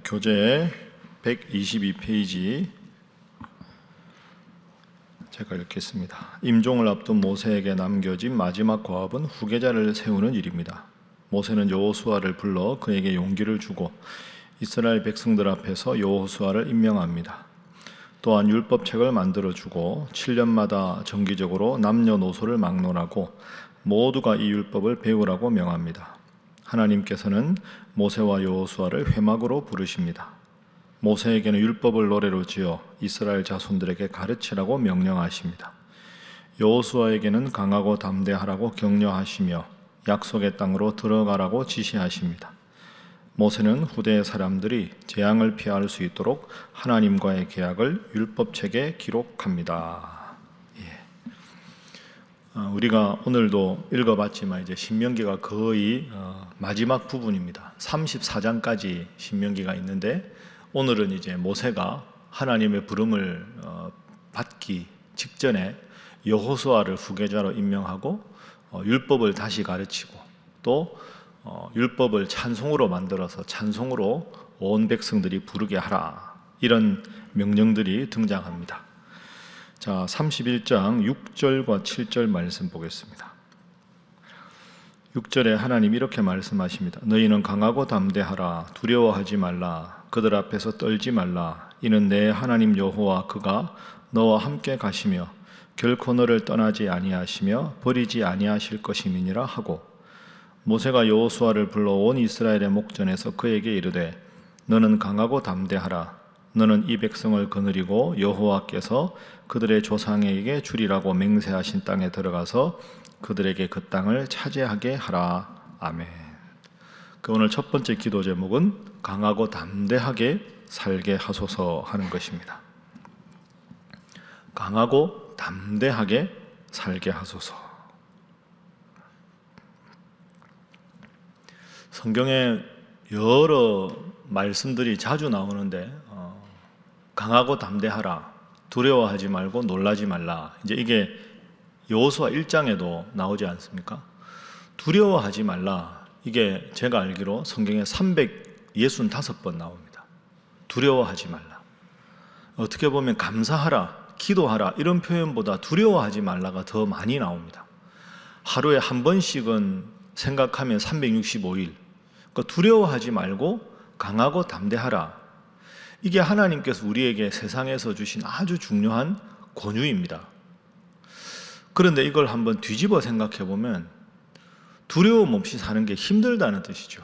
교재 122페이지 제가 읽겠습니다. 임종을 앞둔 모세에게 남겨진 마지막 과업은 후계자를 세우는 일입니다. 모세는 여호수아를 불러 그에게 용기를 주고 이스라엘 백성들 앞에서 여호수아를 임명합니다. 또한 율법책을 만들어주고 7년마다 정기적으로 남녀노소를 막론하고 모두가 이 율법을 배우라고 명합니다. 하나님께서는 모세와 여호수아를 회막으로 부르십니다. 모세에게는 율법을 노래로 지어 이스라엘 자손들에게 가르치라고 명령하십니다. 여호수아에게는 강하고 담대하라고 격려하시며 약속의 땅으로 들어가라고 지시하십니다. 모세는 후대의 사람들이 재앙을 피할 수 있도록 하나님과의 계약을 율법책에 기록합니다. 우리가 오늘도 읽어봤지만 이제 신명기가 거의 마지막 부분입니다. 34장까지 신명기가 있는데 오늘은 이제 모세가 하나님의 부름을 받기 직전에 여호수아를 후계자로 임명하고 율법을 다시 가르치고 또 율법을 찬송으로 만들어서 찬송으로 온 백성들이 부르게 하라, 이런 명령들이 등장합니다. 자, 31장 6절과 7절 말씀 보겠습니다. 6절에 하나님 이렇게 말씀하십니다. 너희는 강하고 담대하라. 두려워하지 말라. 그들 앞에서 떨지 말라. 이는 내 하나님 여호와 그가 너와 함께 가시며 결코 너를 떠나지 아니하시며 버리지 아니하실 것임이니라 하고, 모세가 여호수아를 불러 온 이스라엘의 목전에서 그에게 이르되 너는 강하고 담대하라. 너는 이 백성을 거느리고 여호와께서 그들의 조상에게 주리라고 맹세하신 땅에 들어가서 그들에게 그 땅을 차지하게 하라. 아멘. 오늘 첫 번째 기도 제목은 강하고 담대하게 살게 하소서 하는 것입니다. 강하고 담대하게 살게 하소서. 성경에 여러 말씀들이 자주 나오는데 강하고 담대하라, 두려워하지 말고 놀라지 말라, 이제 이게 여호수아 1장에도 나오지 않습니까? 두려워하지 말라, 이게 제가 알기로 성경에 365번 나옵니다. 두려워하지 말라. 어떻게 보면 감사하라, 기도하라 이런 표현보다 두려워하지 말라가 더 많이 나옵니다. 하루에 한 번씩은 생각하면 365일, 그러니까 두려워하지 말고 강하고 담대하라, 이게 하나님께서 우리에게 세상에서 주신 아주 중요한 권유입니다. 그런데 이걸 한번 뒤집어 생각해 보면 두려움 없이 사는 게 힘들다는 뜻이죠.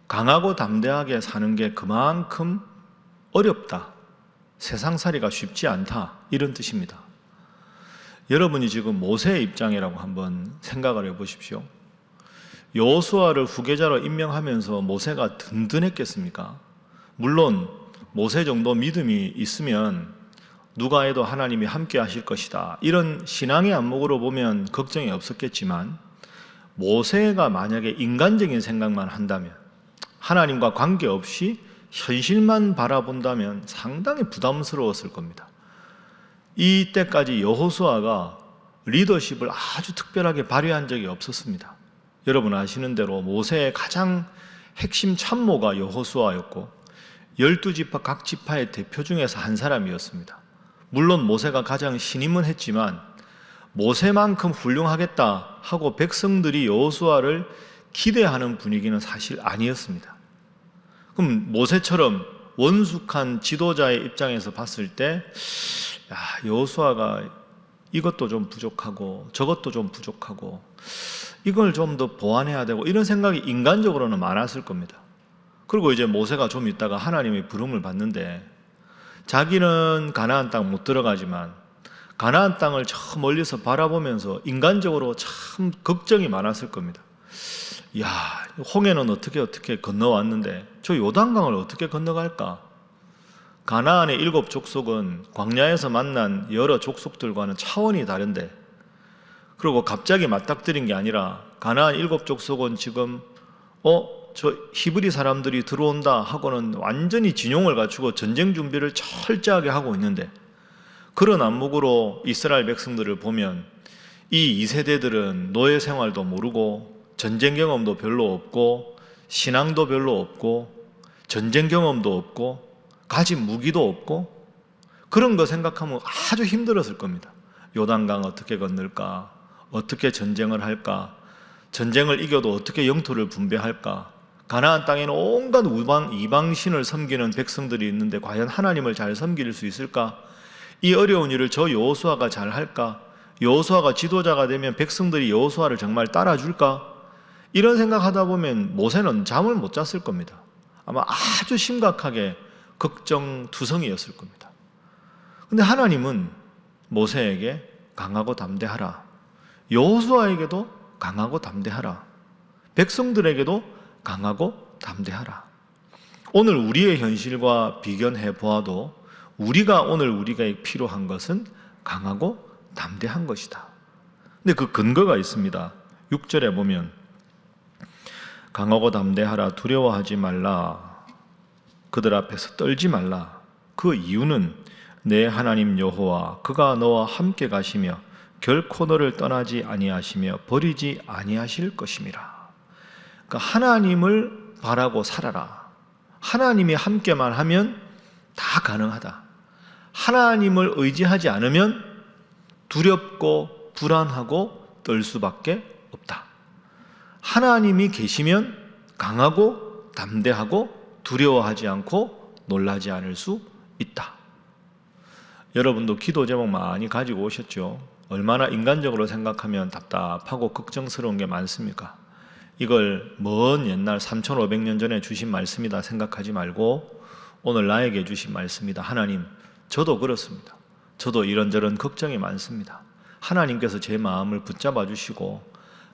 강하고 담대하게 사는 게 그만큼 어렵다, 세상살이가 쉽지 않다, 이런 뜻입니다. 여러분이 지금 모세의 입장이라고 한번 생각을 해보십시오. 여호수아를 후계자로 임명하면서 모세가 든든했겠습니까? 물론 모세 정도 믿음이 있으면 누가 해도 하나님이 함께 하실 것이다, 이런 신앙의 안목으로 보면 걱정이 없었겠지만, 모세가 만약에 인간적인 생각만 한다면, 하나님과 관계없이 현실만 바라본다면 상당히 부담스러웠을 겁니다. 이때까지 여호수아가 리더십을 아주 특별하게 발휘한 적이 없었습니다. 여러분 아시는 대로 모세의 가장 핵심 참모가 여호수아였고 12지파 각 지파의 대표 중에서 한 사람이었습니다. 물론 모세가 가장 신임은 했지만 모세만큼 훌륭하겠다 하고 백성들이 여호수아를 기대하는 분위기는 사실 아니었습니다. 그럼 모세처럼 원숙한 지도자의 입장에서 봤을 때 여호수아가 이것도 좀 부족하고 저것도 좀 부족하고 이걸 좀 더 보완해야 되고, 이런 생각이 인간적으로는 많았을 겁니다. 그리고 이제 모세가 좀 있다가 하나님의 부름을 받는데 자기는 가나안 땅 못 들어가지만 가나안 땅을 저 멀리서 바라보면서 인간적으로 참 걱정이 많았을 겁니다. 야, 홍해는 어떻게 건너왔는데 저 요단강을 어떻게 건너갈까? 가나안의 7 족속은 광야에서 만난 여러 족속들과는 차원이 다른데, 그리고 갑자기 맞닥뜨린 게 아니라 가나안 7 족속은 지금 저 히브리 사람들이 들어온다 하고는 완전히 진용을 갖추고 전쟁 준비를 철저하게 하고 있는데, 그런 안목으로 이스라엘 백성들을 보면 이 2세대들은 노예 생활도 모르고 전쟁 경험도 별로 없고 신앙도 별로 없고 전쟁 경험도 없고 가진 무기도 없고 그런 거 생각하면 아주 힘들었을 겁니다. 요단강 어떻게 건널까? 어떻게 전쟁을 할까? 전쟁을 이겨도 어떻게 영토를 분배할까? 가나안 땅에는 온갖 이방신을 섬기는 백성들이 있는데 과연 하나님을 잘 섬길 수 있을까? 이 어려운 일을 저 여호수아가 잘 할까? 여호수아가 지도자가 되면 백성들이 여호수아를 정말 따라줄까? 이런 생각하다 보면 모세는 잠을 못 잤을 겁니다. 아마 아주 심각하게 걱정투성이었을 겁니다. 근데 하나님은 모세에게 강하고 담대하라, 여호수아에게도 강하고 담대하라, 백성들에게도 강하고 담대하라. 오늘 우리의 현실과 비견해 보아도 우리가 필요한 것은 강하고 담대한 것이다. 근데 그 근거가 있습니다. 6절에 보면 강하고 담대하라, 두려워하지 말라, 그들 앞에서 떨지 말라. 그 이유는 내 하나님 여호와 그가 너와 함께 가시며 결코 너를 떠나지 아니하시며 버리지 아니하실 것임이라. 그러니까 하나님을 바라고 살아라. 하나님이 함께만 하면 다 가능하다. 하나님을 의지하지 않으면 두렵고 불안하고 떨 수밖에 없다. 하나님이 계시면 강하고 담대하고 두려워하지 않고 놀라지 않을 수 있다. 여러분도 기도 제목 많이 가지고 오셨죠? 얼마나 인간적으로 생각하면 답답하고 걱정스러운 게 많습니까? 이걸 먼 옛날 3500년 전에 주신 말씀이다 생각하지 말고 오늘 나에게 주신 말씀이다. 하나님, 저도 그렇습니다. 저도 이런저런 걱정이 많습니다. 하나님께서 제 마음을 붙잡아 주시고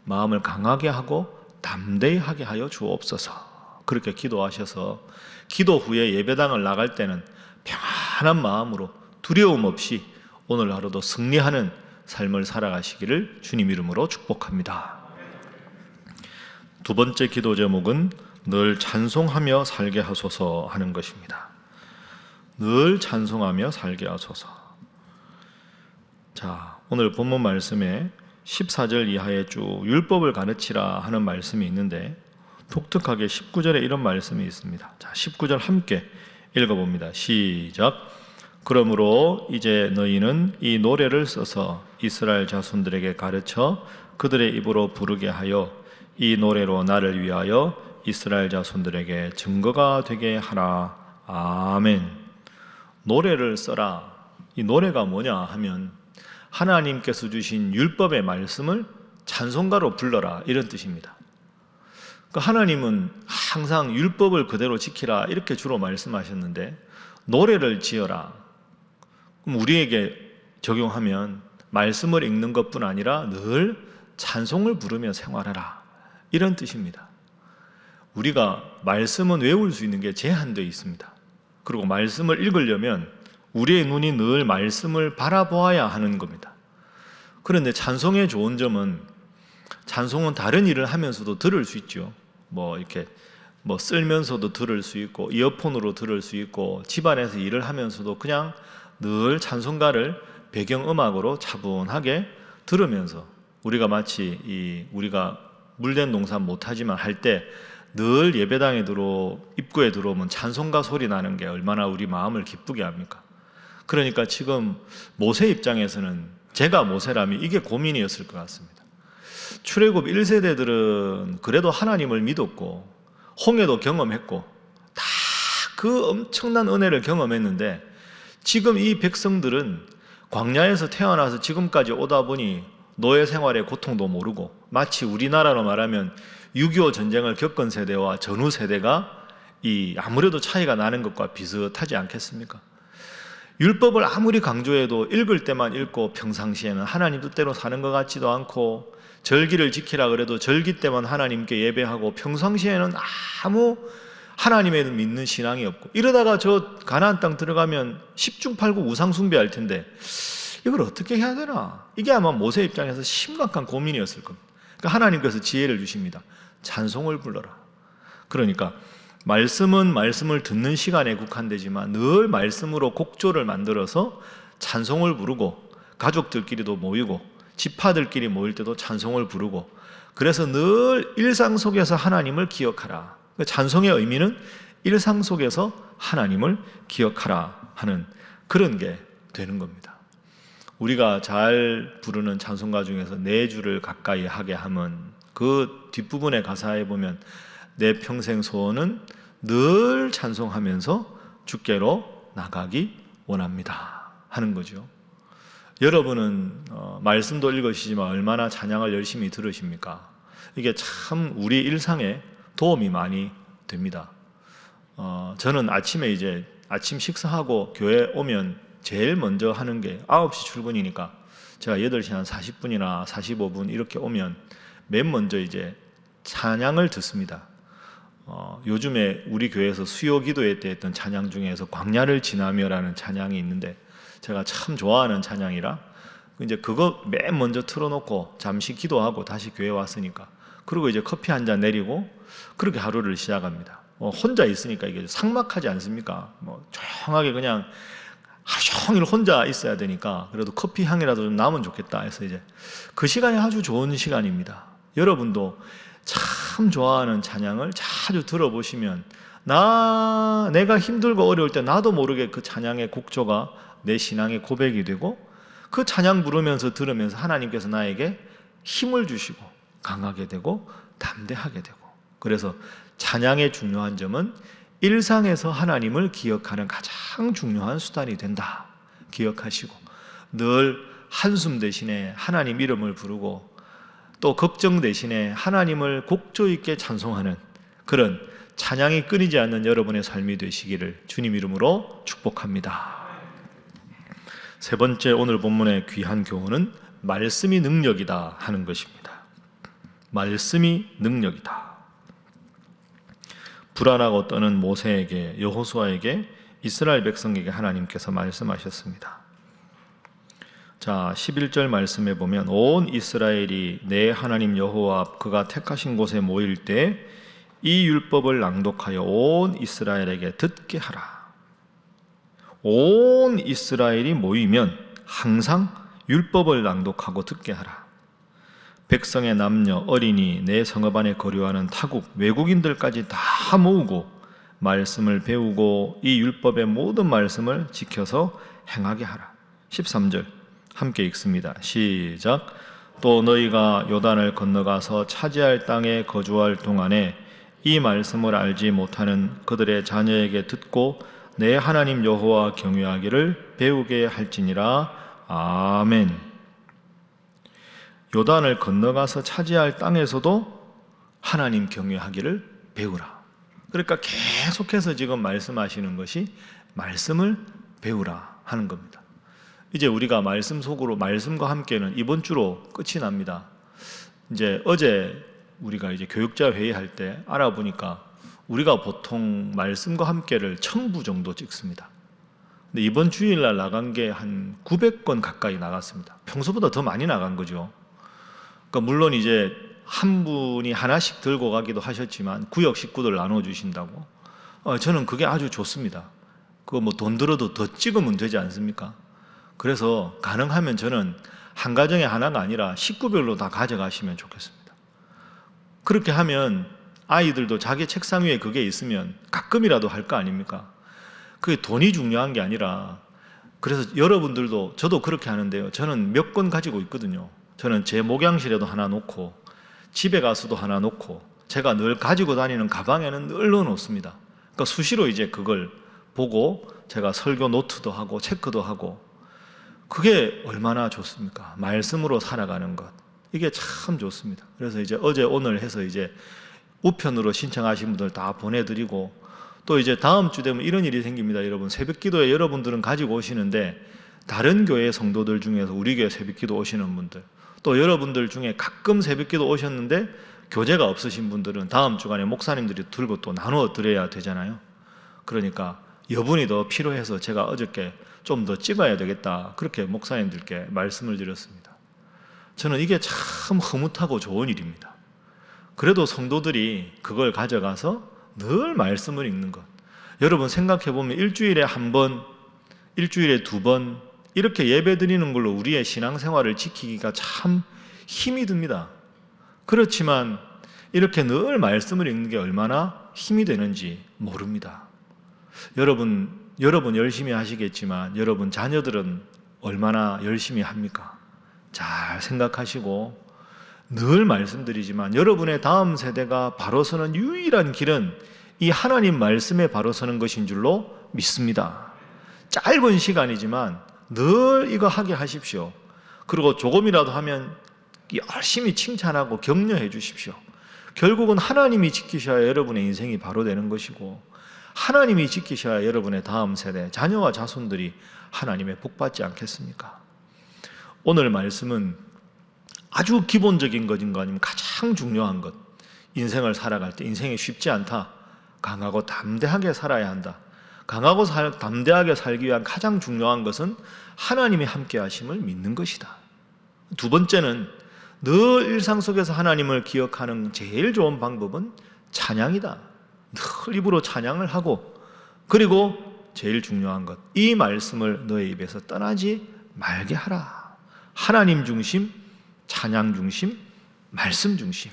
마음을 강하게 하고 담대히 하게 하여 주옵소서. 그렇게 기도하셔서 기도 후에 예배당을 나갈 때는 평안한 마음으로 두려움 없이 오늘 하루도 승리하는 삶을 살아가시기를 주님 이름으로 축복합니다. 두 번째 기도 제목은 늘 찬송하며 살게 하소서 하는 것입니다. 늘 찬송하며 살게 하소서. 자, 오늘 본문 말씀에 14절 이하에 쭉 율법을 가르치라 하는 말씀이 있는데 독특하게 19절에 이런 말씀이 있습니다. 자, 19절 함께 읽어봅니다. 시작. 그러므로 이제 너희는 이 노래를 써서 이스라엘 자손들에게 가르쳐 그들의 입으로 부르게 하여 이 노래로 나를 위하여 이스라엘 자손들에게 증거가 되게 하라. 아멘. 노래를 써라. 이 노래가 뭐냐 하면 하나님께서 주신 율법의 말씀을 찬송가로 불러라, 이런 뜻입니다. 그러니까 하나님은 항상 율법을 그대로 지키라 이렇게 주로 말씀하셨는데 노래를 지어라. 그럼 우리에게 적용하면 말씀을 읽는 것뿐 아니라 늘 찬송을 부르며 생활하라, 이런 뜻입니다. 우리가 말씀은 외울 수 있는 게 제한되어 있습니다. 그리고 말씀을 읽으려면 우리의 눈이 늘 말씀을 바라보아야 하는 겁니다. 그런데 찬송의 좋은 점은 찬송은 다른 일을 하면서도 들을 수 있죠. 이렇게 쓸면서도 들을 수 있고 이어폰으로 들을 수 있고 집안에서 일을 하면서도 그냥 늘 찬송가를 배경음악으로 차분하게 들으면서 우리가 마치 우리가 물된 농사 못하지만 할 때 늘 예배당에 입구에 들어오면 찬송가 소리 나는 게 얼마나 우리 마음을 기쁘게 합니까? 그러니까 지금 모세 입장에서는 제가 모세라면 이게 고민이었을 것 같습니다. 출애굽 1세대들은 그래도 하나님을 믿었고 홍해도 경험했고 다 그 엄청난 은혜를 경험했는데 지금 이 백성들은 광야에서 태어나서 지금까지 오다 보니 노예 생활의 고통도 모르고 마치 우리나라로 말하면 6.25 전쟁을 겪은 세대와 전후 세대가 아무래도 차이가 나는 것과 비슷하지 않겠습니까? 율법을 아무리 강조해도 읽을 때만 읽고 평상시에는 하나님 뜻대로 사는 것 같지도 않고 절기를 지키라 그래도 절기 때만 하나님께 예배하고 평상시에는 아무 하나님에 믿는 신앙이 없고 이러다가 저 가나안 땅 들어가면 10중 8구 우상 숭배할 텐데 이걸 어떻게 해야 되나? 이게 아마 모세 입장에서 심각한 고민이었을 겁니다. 그러니까 하나님께서 지혜를 주십니다. 찬송을 불러라. 그러니까 말씀은 말씀을 듣는 시간에 국한되지만 늘 말씀으로 곡조를 만들어서 찬송을 부르고 가족들끼리도 모이고 지파들끼리 모일 때도 찬송을 부르고 그래서 늘 일상 속에서 하나님을 기억하라. 찬송의 의미는 일상 속에서 하나님을 기억하라 하는 그런 게 되는 겁니다. 우리가 잘 부르는 찬송가 중에서 내 주를 가까이 하게 함은 그 뒷부분의 가사에 보면 내 평생 소원은 늘 찬송하면서 주께로 나가기 원합니다 하는 거죠. 여러분은 말씀도 읽으시지만 얼마나 찬양을 열심히 들으십니까? 이게 참 우리 일상에 도움이 많이 됩니다. 저는 아침에 이제 아침 식사하고 교회 오면 제일 먼저 하는 게 9시 출근이니까 제가 8시 한 40분이나 45분 이렇게 오면 맨 먼저 이제 찬양을 듣습니다. 요즘에 우리 교회에서 수요 기도회 때 했던 찬양 중에서 광야를 지나며라는 찬양이 있는데 제가 참 좋아하는 찬양이라 이제 그거 맨 먼저 틀어놓고 잠시 기도하고 다시 교회 왔으니까 그리고 이제 커피 한 잔 내리고 그렇게 하루를 시작합니다. 혼자 있으니까 이게 삭막하지 않습니까? 조용하게 그냥 하루 종일 혼자 있어야 되니까 그래도 커피 향이라도 좀 나면 좋겠다 해서 이제 그 시간이 아주 좋은 시간입니다. 여러분도 참 좋아하는 찬양을 자주 들어보시면 내가 힘들고 어려울 때 나도 모르게 그 찬양의 곡조가 내 신앙의 고백이 되고 그 찬양 부르면서 들으면서 하나님께서 나에게 힘을 주시고 강하게 되고 담대하게 되고 그래서 찬양의 중요한 점은 일상에서 하나님을 기억하는 가장 중요한 수단이 된다 기억하시고 늘 한숨 대신에 하나님 이름을 부르고 또 걱정 대신에 하나님을 곡조 있게 찬송하는 그런 찬양이 끊이지 않는 여러분의 삶이 되시기를 주님 이름으로 축복합니다. 세 번째 오늘 본문의 귀한 교훈은 말씀이 능력이다 하는 것입니다. 말씀이 능력이다. 불안하고 떠는 모세에게 여호수아에게 이스라엘 백성에게 하나님께서 말씀하셨습니다. 자, 11절 말씀에 보면 온 이스라엘이 내 하나님 여호와 앞 그가 택하신 곳에 모일 때 이 율법을 낭독하여 온 이스라엘에게 듣게 하라. 온 이스라엘이 모이면 항상 율법을 낭독하고 듣게 하라. 백성의 남녀 어린이 내 성읍 안에 거류하는 타국 외국인들까지 다 모으고 말씀을 배우고 이 율법의 모든 말씀을 지켜서 행하게 하라. 13절 함께 읽습니다. 시작. 또 너희가 요단을 건너가서 차지할 땅에 거주할 동안에 이 말씀을 알지 못하는 그들의 자녀에게 듣고 내 하나님 여호와 경외하기를 배우게 할지니라. 아멘. 요단을 건너가서 차지할 땅에서도 하나님 경외하기를 배우라. 그러니까 계속해서 지금 말씀하시는 것이 말씀을 배우라 하는 겁니다. 이제 우리가 말씀 속으로 말씀과 함께는 이번 주로 끝이 납니다. 이제 어제 우리가 이제 교육자 회의할 때 알아보니까 우리가 보통 말씀과 함께를 1000부 정도 찍습니다. 근데 이번 주일날 나간 게 한 900건 가까이 나갔습니다. 평소보다 더 많이 나간 거죠. 그러니까 물론 이제 한 분이 하나씩 들고 가기도 하셨지만 구역 식구들 나눠주신다고 저는 그게 아주 좋습니다. 그거 뭐 돈 들어도 더 찍으면 되지 않습니까? 그래서 가능하면 저는 한 가정에 하나가 아니라 식구별로 다 가져가시면 좋겠습니다. 그렇게 하면 아이들도 자기 책상 위에 그게 있으면 가끔이라도 할 거 아닙니까? 그게 돈이 중요한 게 아니라 그래서 여러분들도 저도 그렇게 하는데요. 저는 몇 건 가지고 있거든요. 저는 제 목양실에도 하나 놓고 집에 가서도 하나 놓고 제가 늘 가지고 다니는 가방에는 늘 넣어놓습니다. 그러니까 수시로 이제 그걸 보고 제가 설교 노트도 하고 체크도 하고 그게 얼마나 좋습니까? 말씀으로 살아가는 것 이게 참 좋습니다. 그래서 이제 어제 오늘 해서 이제 우편으로 신청하신 분들 다 보내드리고 또 이제 다음 주 되면 이런 일이 생깁니다. 여러분 새벽 기도에 여러분들은 가지고 오시는데 다른 교회 성도들 중에서 우리 교회 새벽 기도 오시는 분들 또 여러분들 중에 가끔 새벽 기도 오셨는데 교재가 없으신 분들은 다음 주간에 목사님들이 들고 또 나누어 드려야 되잖아요. 그러니까 여분이 더 필요해서 제가 어저께 좀 더 찍어야 되겠다 그렇게 목사님들께 말씀을 드렸습니다. 저는 이게 참 흐뭇하고 좋은 일입니다. 그래도 성도들이 그걸 가져가서 늘 말씀을 읽는 것. 여러분 생각해보면 일주일에 한 번, 일주일에 2번 이렇게 예배 드리는 걸로 우리의 신앙생활을 지키기가 참 힘이 듭니다. 그렇지만 이렇게 늘 말씀을 읽는 게 얼마나 힘이 되는지 모릅니다. 여러분 열심히 하시겠지만 여러분 자녀들은 얼마나 열심히 합니까? 잘 생각하시고, 늘 말씀드리지만 여러분의 다음 세대가 바로 서는 유일한 길은 이 하나님 말씀에 바로 서는 것인 줄로 믿습니다. 짧은 시간이지만 늘 이거 하게 하십시오. 그리고 조금이라도 하면 열심히 칭찬하고 격려해 주십시오. 결국은 하나님이 지키셔야 여러분의 인생이 바로 되는 것이고, 하나님이 지키셔야 여러분의 다음 세대, 자녀와 자손들이 하나님의 복 받지 않겠습니까? 오늘 말씀은 아주 기본적인 것인 거 아니면 가장 중요한 것, 인생을 살아갈 때 인생이 쉽지 않다, 강하고 담대하게 살아야 한다. 강하고 담대하게 살기 위한 가장 중요한 것은 하나님이 함께 하심을 믿는 것이다. 두 번째는 늘 일상 속에서 하나님을 기억하는 제일 좋은 방법은 찬양이다. 늘 입으로 찬양을 하고, 그리고 제일 중요한 것, 이 말씀을 너의 입에서 떠나지 말게 하라. 하나님 중심, 찬양 중심, 말씀 중심.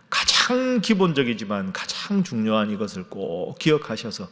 가장 기본적이지만 가장 중요한 이것을 꼭 기억하셔서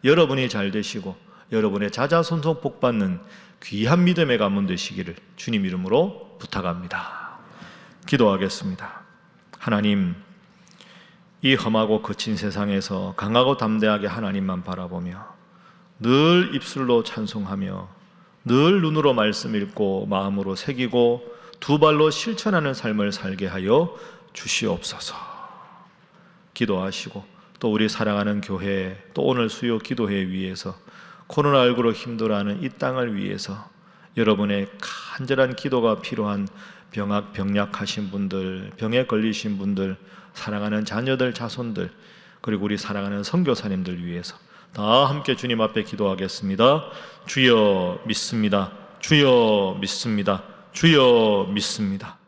여러분이 잘 되시고 여러분의 자자손손 복받는 귀한 믿음의 가문 되시기를 주님 이름으로 부탁합니다. 기도하겠습니다. 하나님, 이 험하고 거친 세상에서 강하고 담대하게 하나님만 바라보며 늘 입술로 찬송하며 늘 눈으로 말씀 읽고 마음으로 새기고 두 발로 실천하는 삶을 살게 하여 주시옵소서. 기도하시고 또 우리 사랑하는 교회, 또 오늘 수요 기도회 위해서 코로나19로 힘들어하는 이 땅을 위해서 여러분의 간절한 기도가 필요한 병약하신 분들, 병에 걸리신 분들, 사랑하는 자녀들, 자손들, 그리고 우리 사랑하는 선교사님들 위해서 다 함께 주님 앞에 기도하겠습니다. 주여 믿습니다. 주여 믿습니다. 주여 믿습니다.